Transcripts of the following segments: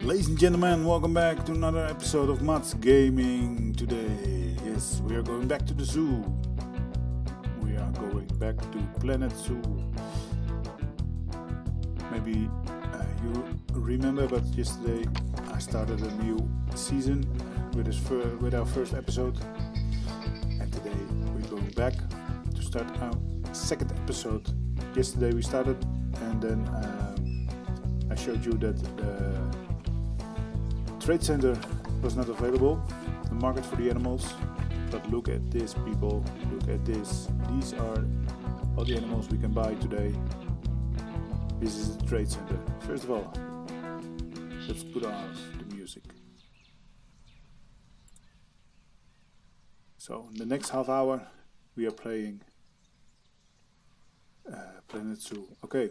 Ladies and gentlemen, welcome back to another episode of Mats Gaming. Today, yes, we are going back to the zoo. We are going back to Planet Zoo. Maybe you remember, but yesterday I started a new season with our first episode. And today we're going back to start our second episode. Yesterday we started and then I showed you that the trade center was not available, the market for the animals. But look at this, people, look at this. These are all the animals we can buy today. This is the trade center. First of all, let's put off the music. So in the next half hour we are playing Planet Zoo. Okay.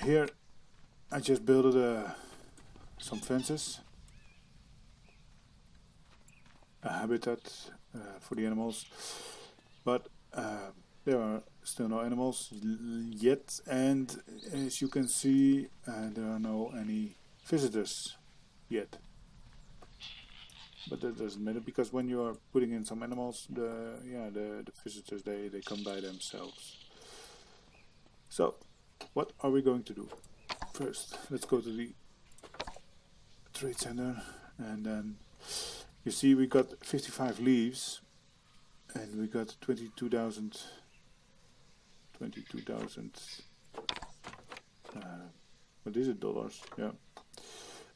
Here I just built some fences, a habitat for the animals, but there are still no animals yet, and as you can see there are no any visitors yet. But that doesn't matter, because when you are putting in some animals, the visitors they come by themselves. So what are we going to do? First, let's go to the trade center, and then you see we got 55 leaves, and we got 22,000. What is it? Dollars? Yeah.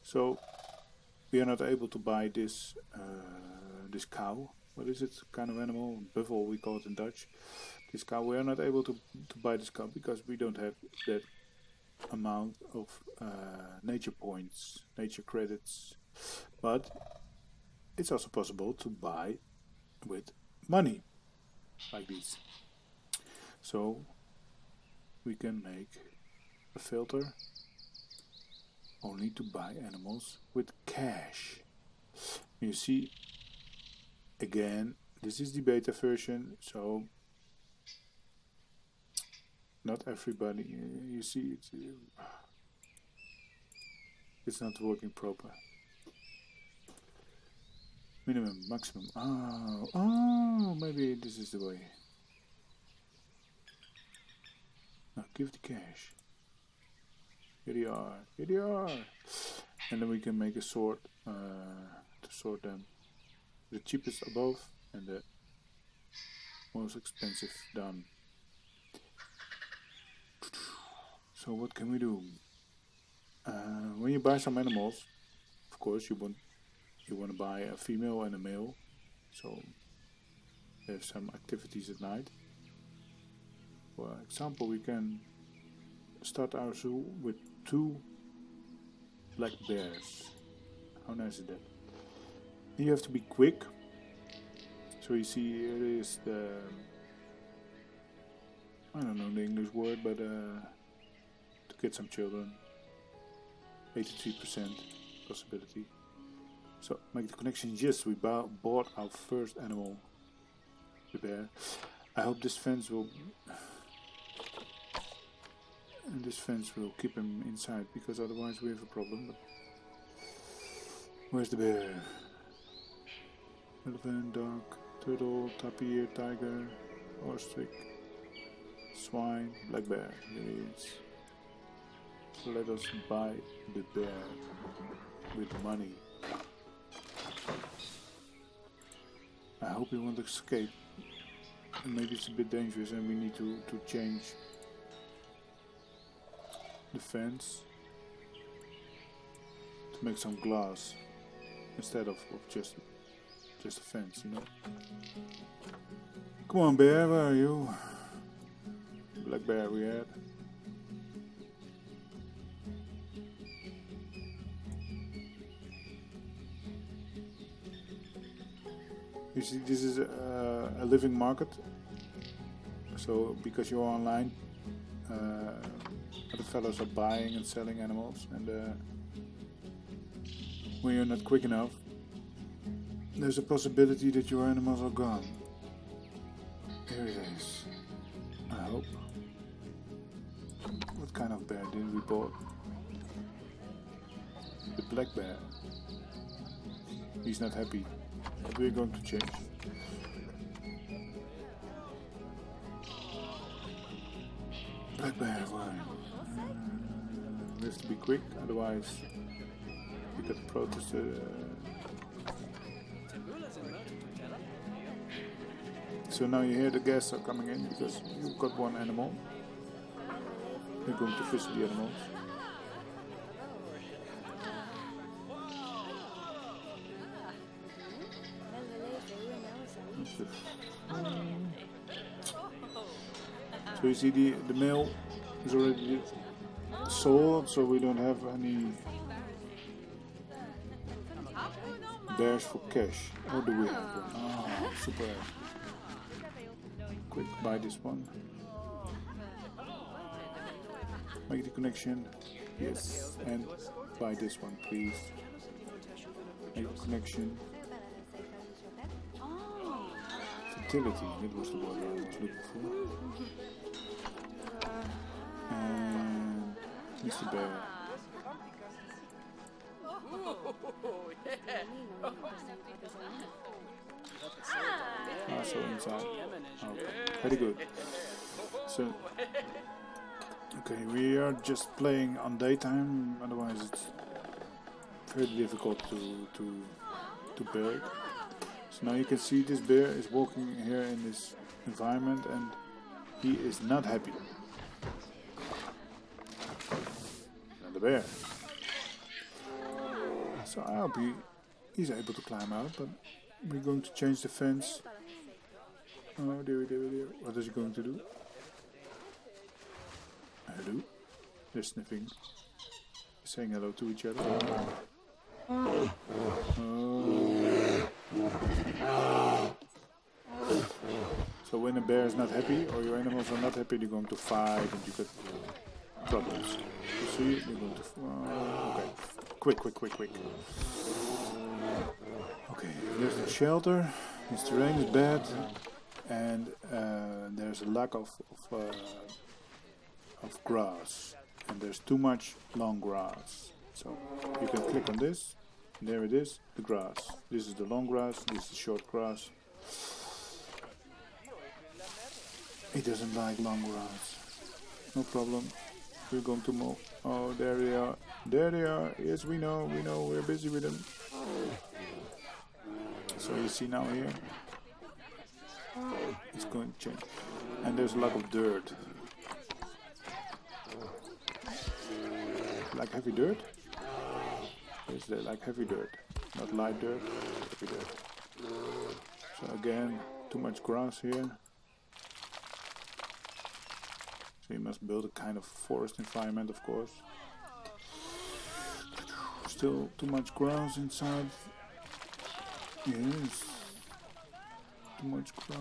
So we are not able to buy this this cow. What is it? Kind of animal? Buffalo, we call it in Dutch. This cow, we are not able to buy this cow because we don't have that amount of nature points, nature credits. But it's also possible to buy with money, like this. So we can make a filter only to buy animals with cash. You see, again, this is the beta version, so not everybody, you see, it's not working proper. Minimum, maximum. Oh, maybe this is the way. Now give the cash. Here they are. And then we can make a sort to sort them. The cheapest above and the most expensive down. So what can we do? When you buy some animals, of course you want to buy a female and a male. So there's some activities at night. For example, we can start our zoo with 2 black bears. How nice is that? You have to be quick. So you see here is the, I don't know the English word, but to get some children, 83% possibility. So make the connection. Yes, we bought our first animal, the bear. I hope this fence will keep him inside, because otherwise we have a problem. But where's the bear? Elephant, dog, turtle, tapir, tiger, ostrich, swine, black bear. Here he is. So let us buy the bear with money. I hope he won't escape. And maybe it's a bit dangerous and we need to change the fence to make some glass instead of just a fence, you know. Come on, bear, where are you? Black bear we had. You see, this is a living market. So because you're online, other fellows are buying and selling animals, and when you're not quick enough, there's a possibility that your animals are gone. Here it is. I hope. What kind of bear did we bought? the black bear. He's not happy. But we're going to change. Black bear, why? We have to be quick, otherwise we get protested. So now you hear the guests are coming in because you've got one animal. We're going to visit the animals. So you see the male is already sold, so we don't have any bears for cash. Or do we have one? Oh, super. Quick, buy this one. Make the connection. Yes. And buy this one, please. Make the connection. Fertility, that was the word I was looking for. And Mr. Bear. So inside. Okay, very good. So, okay, we are just playing on daytime, otherwise it's very difficult to build. So now you can see this bear is walking here in this environment and he is not happy. And the bear. So I hope he's able to climb out, but we're going to change the fence. Oh dear, dear, dear. What is he going to do? Hello. They're sniffing. Saying hello to each other. Oh. So when a bear is not happy, or your animals are not happy, they're going to fight and you get problems. You see? They're going to... okay. Quick. Okay, there's the shelter. This terrain is bad. And there's a lack of grass, and there's too much long grass. So you can click on this, and there it is, the grass. This is the long grass, this is the short grass. He doesn't like long grass. No problem. We're going to move. Oh, there they are. There they are. Yes, we know. We're busy with them. So you see now here. It's going to change. And there's a lot of dirt. Like heavy dirt? Yes, they like heavy dirt. Not light dirt, heavy dirt. So again, too much grass here. So you must build a kind of forest environment, of course. Still too much grass inside. Yes. Too much grass.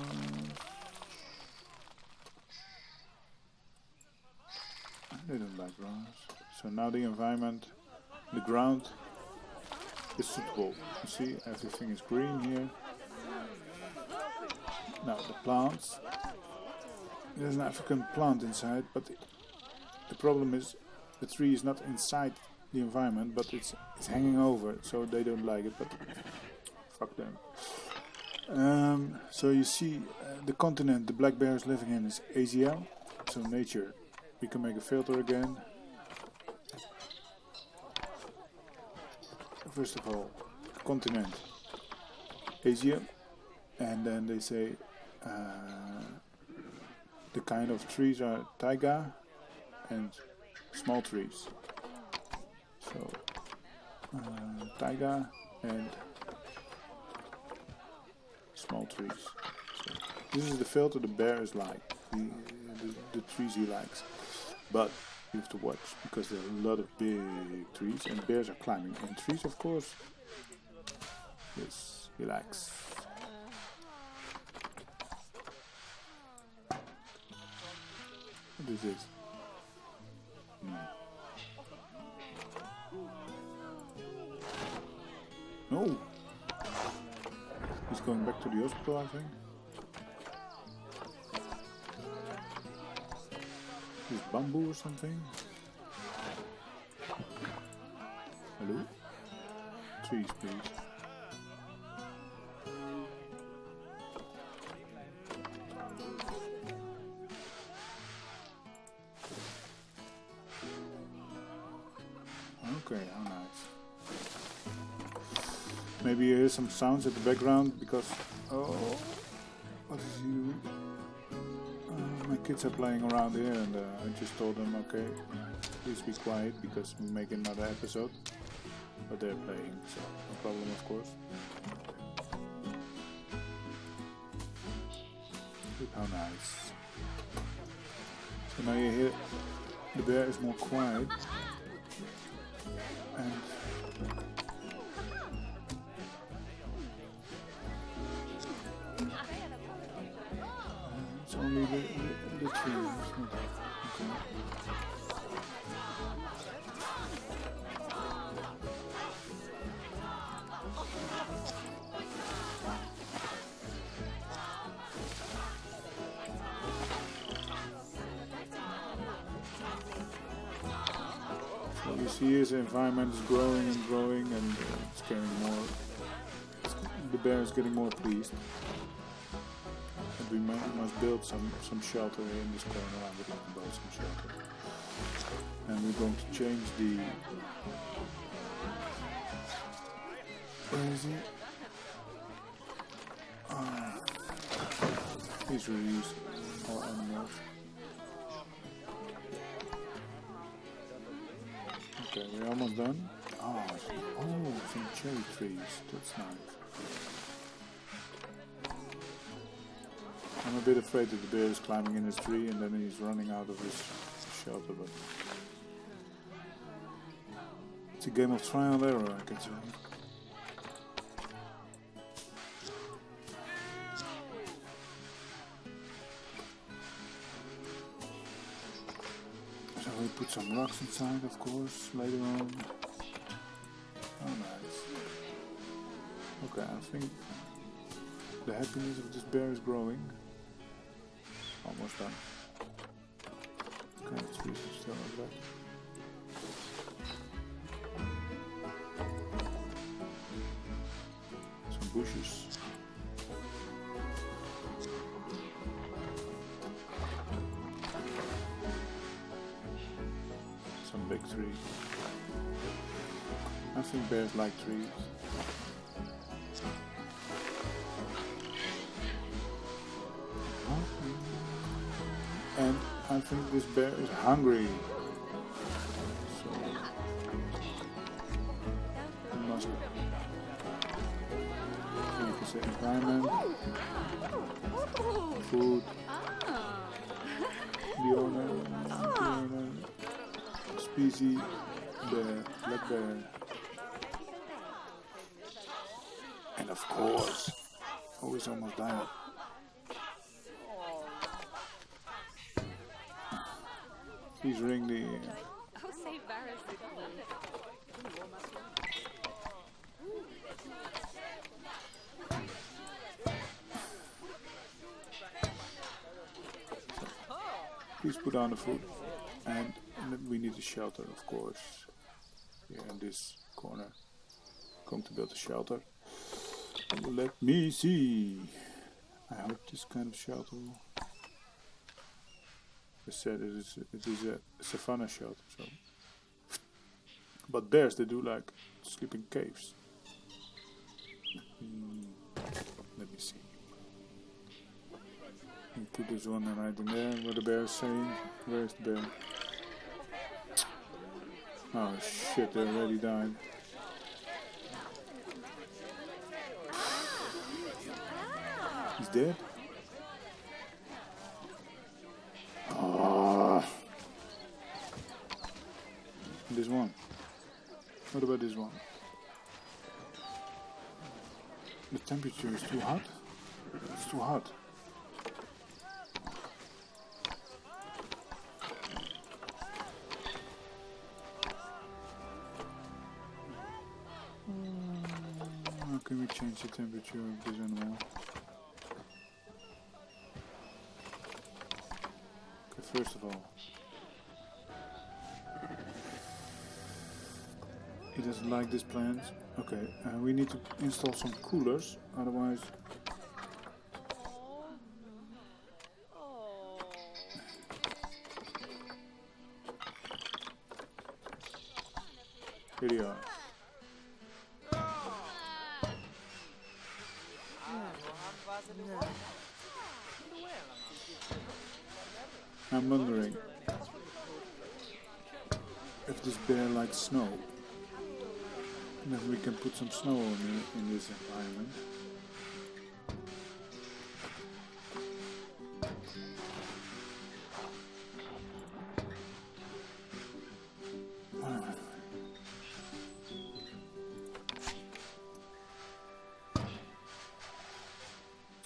They don't like grass. So now the environment, the ground is suitable. You see, everything is green here. Now the plants. There's an African plant inside, but the problem is the tree is not inside the environment, but it's hanging over, so they don't like it, but fuck them. So you see, the continent the black bear is living in is Asia. So nature, we can make a filter again. First of all, continent, Asia, and then they say the kind of trees are taiga and small trees. So taiga and small trees. So this is the filter the bear is like, the trees he likes. But you have to watch because there are a lot of big trees and bears are climbing in trees, of course. Yes, he likes. What is this? No! He's going back to the hospital, I think. Is bamboo or something? Hello? Trees, please. Okay, how nice. Maybe you hear some sounds at the background because... Oh, what is he doing? My kids are playing around here and I just told them, okay, please be quiet because we make another episode. But they're playing, so no problem, of course. Look how nice. So now you hear the bear is more quiet. And it's only the tree. Okay. So you see his environment is growing and growing and it's getting more, the bear is getting more pleased. And we must build some shelter here in this corner. I would like to build some shelter. And we're going to change the... Where is he? Please release all animals. Okay, we're almost done. Oh, some cherry trees. That's nice. I'm a bit afraid that the bear is climbing in his tree and then he's running out of his shelter, but it's a game of trial and error, I can say. So we put some rocks inside, of course, later on. Oh, nice. Okay, I think the happiness of this bear is growing. Almost done. Okay, trees are still like that. Some bushes. Some big trees. I think bears like trees. And I think this bear is hungry. So we must, you can say, environment, food, the owner, species, bear, black bear, and of course, always almost died. Please ring the... Please put down the food. And we need a shelter, of course. Here in this corner. Going to build a shelter. Let me see. I hope this kind of shelter will... I said it is a savanna shelter, so. But bears, they do like sleep in caves. Let me see. You put this one right in there. What the bear is saying? Where's the bear? Oh shit! They already died. He's dead. This one. What about this one? The temperature is too hot. It's too hot. How can we change the temperature of this animal? Okay, first of all. He doesn't like this plant. Okay, we need to install some coolers, otherwise... Here they are. I'm wondering if this bear likes snow. And if we can put some snow in this environment.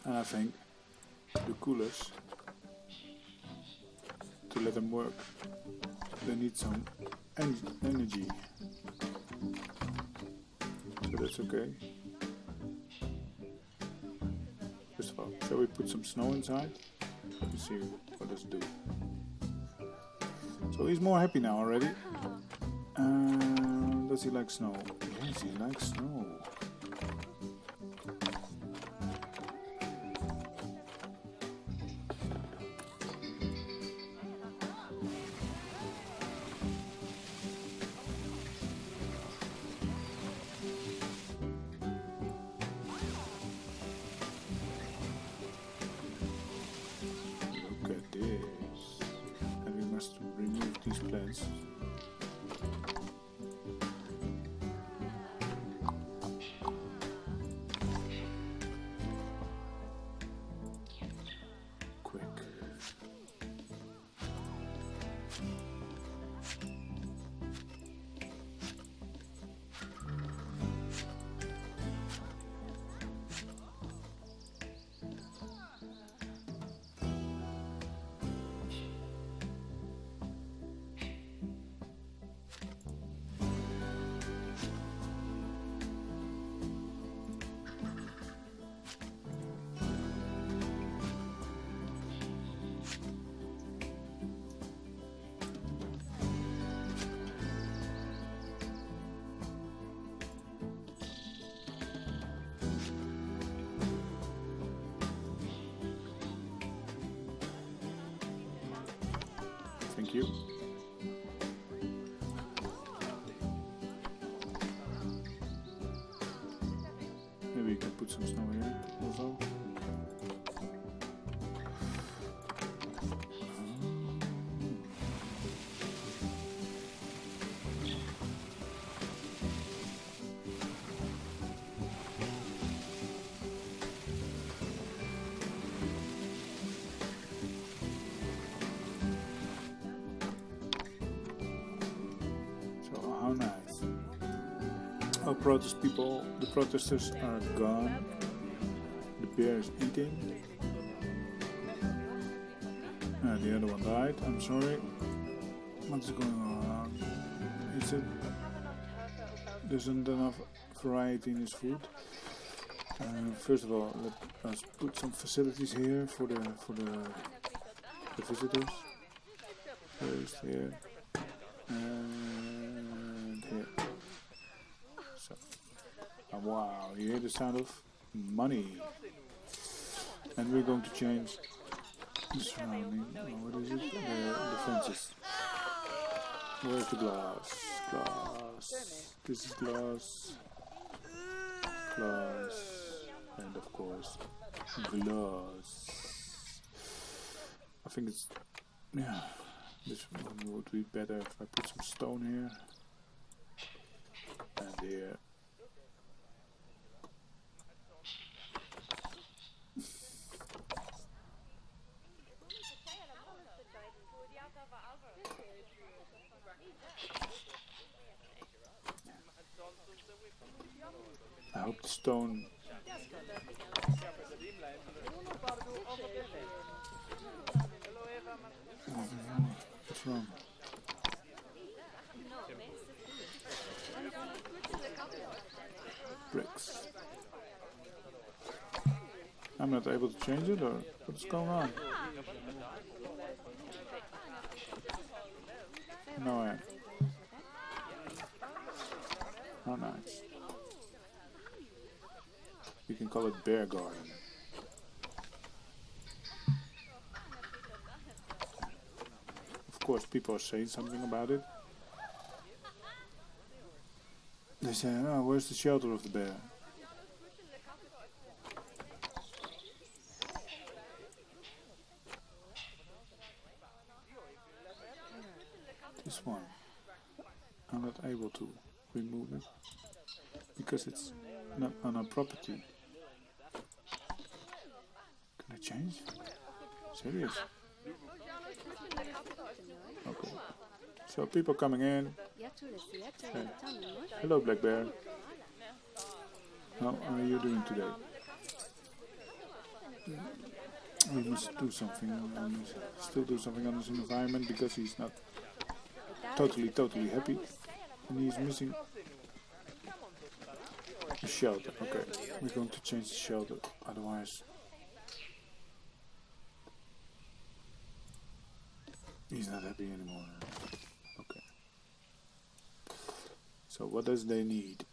And I think the coolers, to let them work, they need some energy. So that's okay. First of all, shall we put some snow inside? Let me see what does it do. So he's more happy now already. Does he like snow? Yes, he likes snow. Remove these plants. Quick. Thank you. Maybe you can put some snow here also. How nice. Our the protesters are gone. The bear is eating. And the other one died, I'm sorry. What's going on? There isn't enough variety in his food. First of all, let us put some facilities here for the visitors. First here. And here. So, wow, you hear the sound of money. And we're going to change the surrounding. What is it? The fences. Where's the glass? Glass. This is glass. Glass. And of course, glass. I think it's, yeah. This one would be better if I put some stone here and here. I hope the stone. What's wrong? Bricks. I'm not able to change it, or what's going on? No, I am. call it Bear Garden. Of course, people are saying something about it. They say, oh, where's the shelter of the bear? This one. I'm not able to remove it because it's not on our property. Can I change? Serious? Okay. So people coming in. Hey. Hello, Black Bear. How are you doing today? We must do something. We must still do something on this environment because he's not totally happy, and he's missing the shelter. Okay, we're going to change the shelter, otherwise he's not happy anymore. Okay. So what does they need?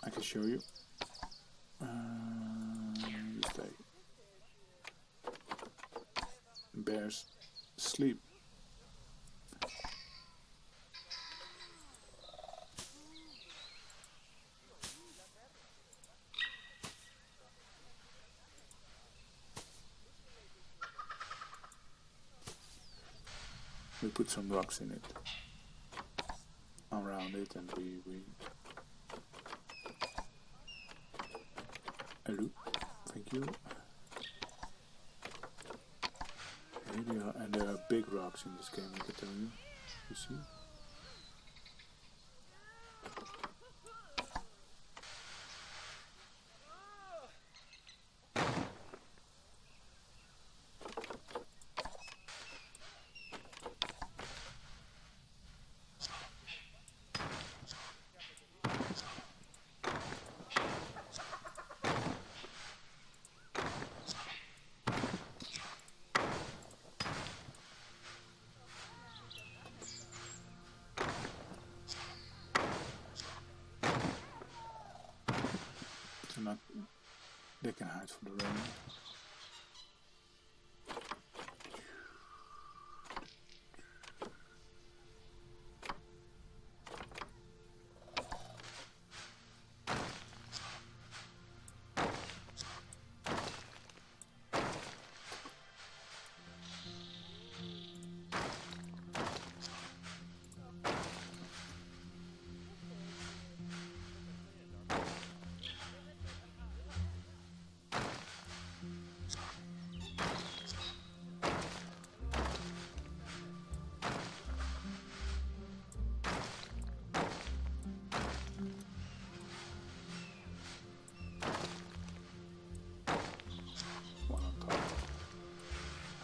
I can show you. You stay. Bears sleep. We put some rocks in it, around it, and we hello, thank you. And there are big rocks in this game, I can tell you. You see? They can hide from the rain.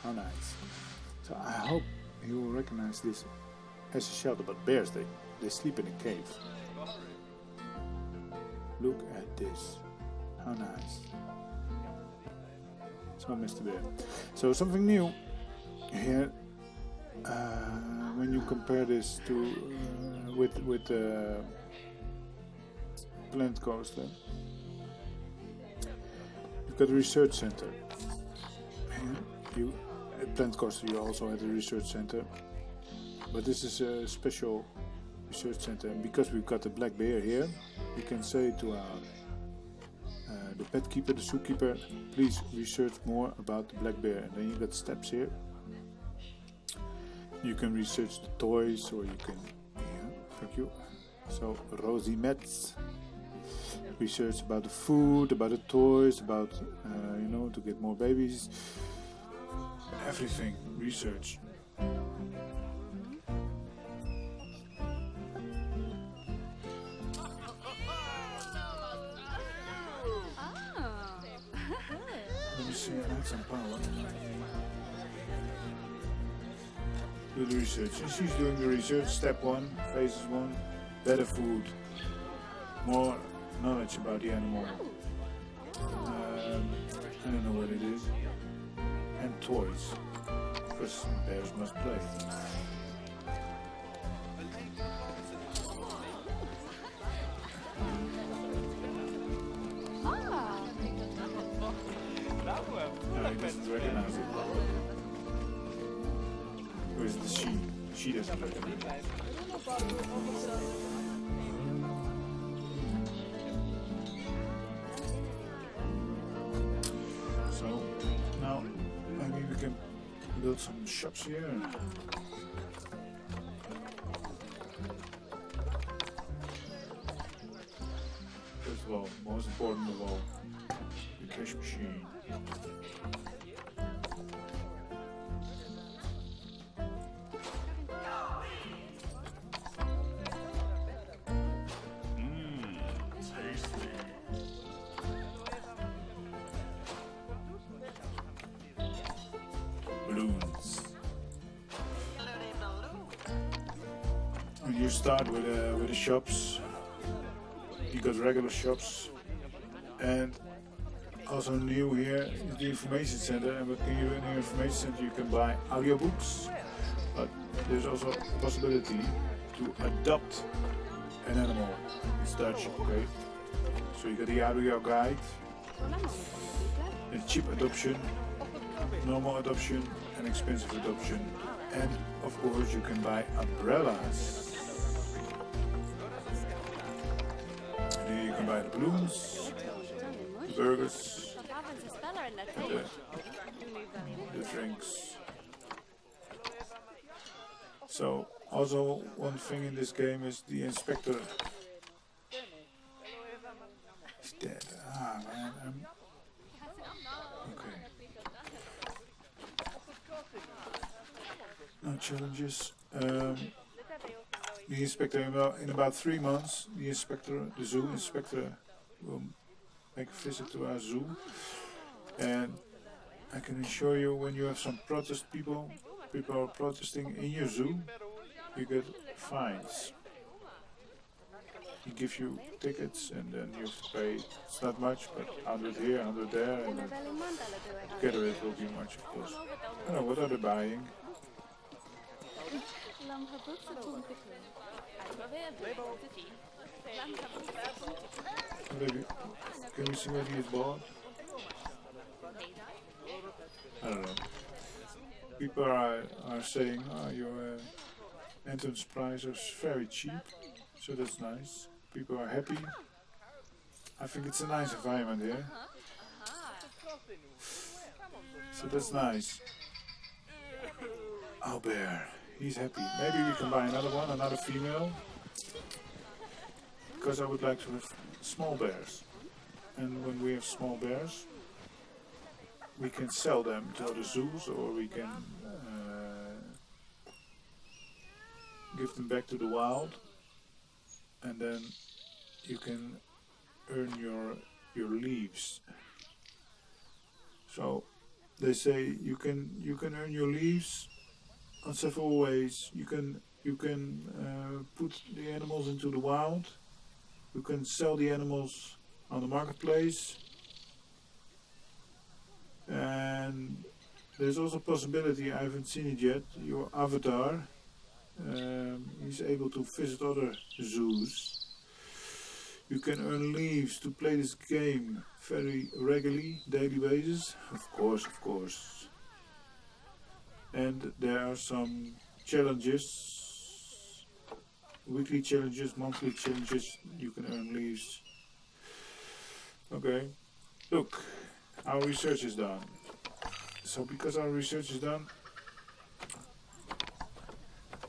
How nice. So I hope you will recognize this as a shelter, but bears, they sleep in a cave. Look at this. How nice. So Mr. Bear. So something new here, when you compare this to with Planet Coaster, you've got a research center. At Planet Coaster you also had a research center, but this is a special research center, and because we've got the black bear here, we can say to our the pet keeper, the zookeeper, please research more about the black bear. And then you got steps here. You can research the toys, or you can, thank you. So Rosie Metz, research about the food, about the toys, about to get more babies. Everything, research. Let me see, I have some power. Do the research. She's doing the research. Step 1, phases 1, better food, more knowledge about the animal. I don't know what it is. And toys, because bears must play. She doesn't look at me. So now maybe we can build some shops here. First of all, most important of all, the cash machine. Balloons. When you start with the shops, you got regular shops, and also new here is the information center. And within the information center, you can buy audiobooks, but there's also a possibility to adopt an animal. It's Dutch, okay? So you got the audio guide, the cheap adoption, normal adoption, and expensive adoption, and of course you can buy umbrellas. And here you can buy the balloons, the burgers, and the drinks. So also one thing in this game is the inspector is dead. Ah man, okay. No challenges. The inspector, in about 3 months, the zoo inspector will make a visit to our zoo. And I can assure you, when you have some people are protesting in your zoo, you get fines. He gives you tickets and then you have to pay, it's not much, but 100 here, 100 there, and together it will be much, of course. I don't know, what are they buying? Maybe, can we see what he has bought? I don't know. People are saying, oh, your entrance price is very cheap, so that's nice. People are happy. I think it's a nice environment here. So that's nice. Oh, bear. He's happy. Maybe we can buy another one, another female. Because I would like to have small bears. And when we have small bears, we can sell them to other zoos, or we can give them back to the wild. And then you can earn your leaves. So they say you can earn your leaves on several ways. You can put the animals into the wild. You can sell the animals on the marketplace. And there's also a possibility, I haven't seen it yet, your avatar, he's able to visit other zoos. You can earn leaves to play this game very regularly, daily basis. Of course. And there are some challenges, weekly challenges, monthly challenges, you can earn leaves. Okay, look, our research is done. So because our research is done,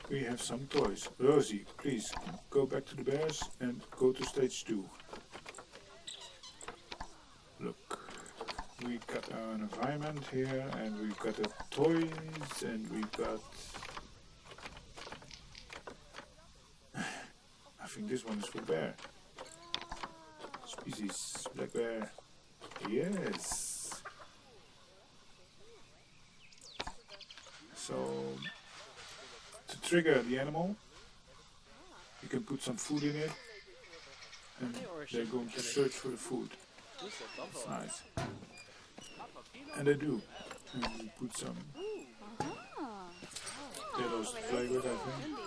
we have some toys. Rosie, please go back to the bears and go to stage 2. Look, we got our environment here, and we've got the toys, and we've got... I think this one is for bear. Species, black bear. Yes. So, to trigger the animal, you can put some food in it, and they're going to search for the food. That's nice. And they do. And you put some potatoes to play with, I think.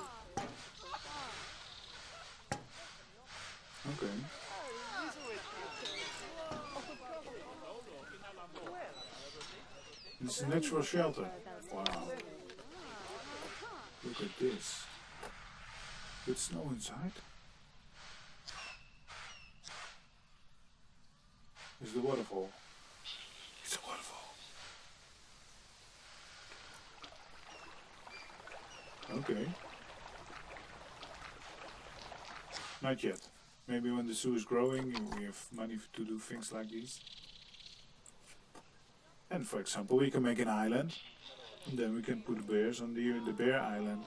Okay. It's a natural shelter. Wow. Look at this. With snow inside. It's the waterfall. It's a waterfall. Okay. Not yet. Maybe when the zoo is growing, we have money to do things like these. And for example, we can make an island, and then we can put bears on the bear island.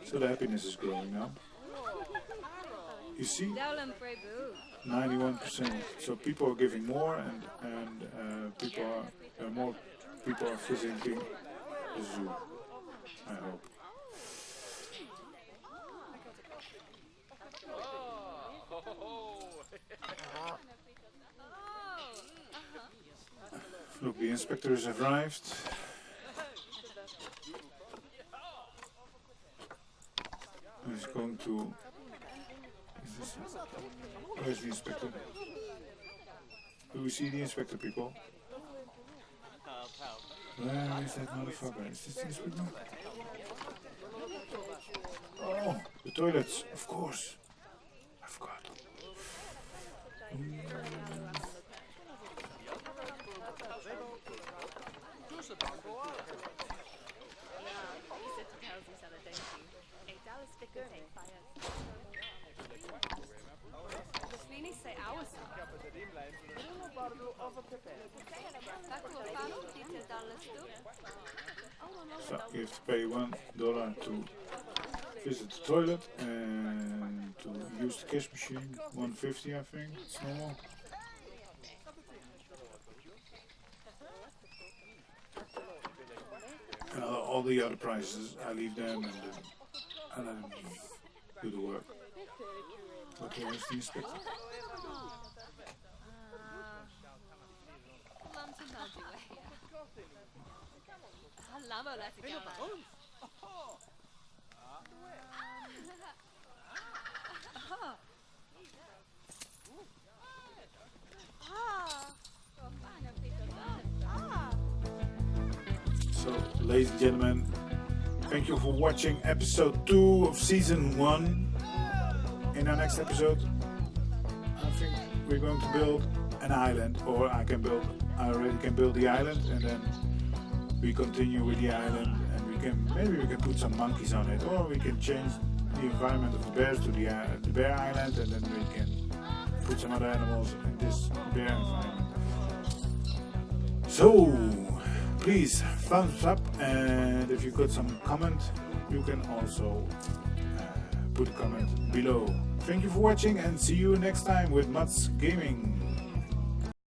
So the happiness is growing now. You see, 91%. So people are giving more, and more people are visiting the zoo. I hope. Look, the inspectors have arrived. He's going to... Where's the inspector? Do we see the inspector, people? Where is that motherfucker? Is this the inspector? Oh, the toilets, of course. I forgot. So you have to pay $1 to visit the toilet and to use the cash machine. $1.50, I think. It's normal. And all the other prices, I leave them and let them do the work. But here's the inspector. So, ladies and gentlemen, thank you for watching episode 2 of season 1. In our next episode, I think we're going to build an island, or I already can build the island, and then we continue with the island, and maybe we can put some monkeys on it, or we can change the environment of the bears to the bear island, and then we can put some other animals in this bear environment. So please thumbs up, and if you got some comment, you can also put a comment below. Thank you for watching, and see you next time with Mats Gaming.